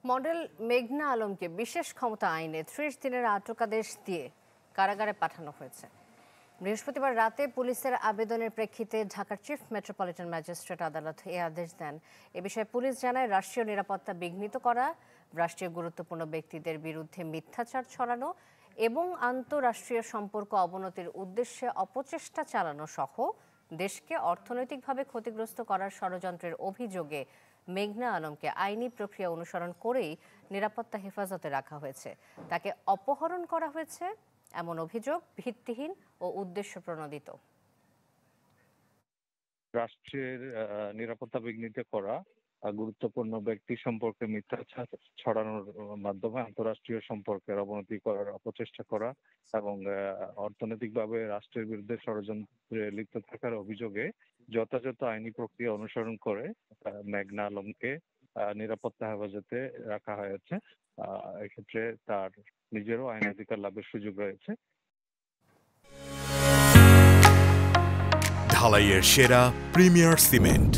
Model মেঘনা আলমকে বিশেষ ক্ষমতা আইনে 30 দিনের আটকাদেশ দিয়ে কারাগারে পাঠানো হয়েছে। বৃহস্পতিবার রাতে পুলিশের আবেদনের প্রেক্ষিতে ঢাকার চিফ মেট্রোপলিটন ম্যাজিস্ট্রেট আদালত এ আদেশ দেন। এ বিষয়ে পুলিশ জানায়, রাষ্ট্রীয় নিরাপত্তা বিঘ্নিত করা, রাষ্ট্রীয় গুরুত্বপূর্ণ ব্যক্তিদের বিরুদ্ধে মিথ্যাচার ছড়ানো এবং আন্তঃরাষ্ট্রীয় সম্পর্ক অবনতির উদ্দেশ্যে অপচেষ্টা চালানো সহ দেশকে অর্থনৈতিকভাবে ক্ষতিগ্রস্ত করার ষড়যন্ত্রের অভিযোগে মেঘনা আলমকে আইনি প্রক্রিয়া অনুসরণ করেই নিরাপত্তা হেফাজতে রাখা হয়েছে। তাকে অপহরণ করা হয়েছে এমন অভিযোগ ভিত্তিহীন ও উদ্দেশ্য প্রণোদিত। রাষ্ট্রের নিরাপত্তা বিঘ্নিত করা, গুরুত্বপূর্ণ ব্যক্তি সম্পর্কে মিথ্যাচার ছড়ানোর মাধ্যমে আন্তঃরাষ্ট্রীয় সম্পর্কের অবনতি করার অপচেষ্টা করা এবং অর্থনৈতিকভাবে রাষ্ট্রের বিরুদ্ধে ষড়যন্ত্রে লিপ্ত থাকার অভিযোগে যথাযথ আইনি প্রক্রিয়া অনুসরণ করে মেঘনা আলমকে নিরাপত্তা হেফাজতে রাখা হয়েছে। এক্ষেত্রে তার নিজেরও আইনি অধিকার লাভের সুযোগ রয়েছে। ঢালাইয়ের সেরা প্রিমিয়ার সিমেন্ট।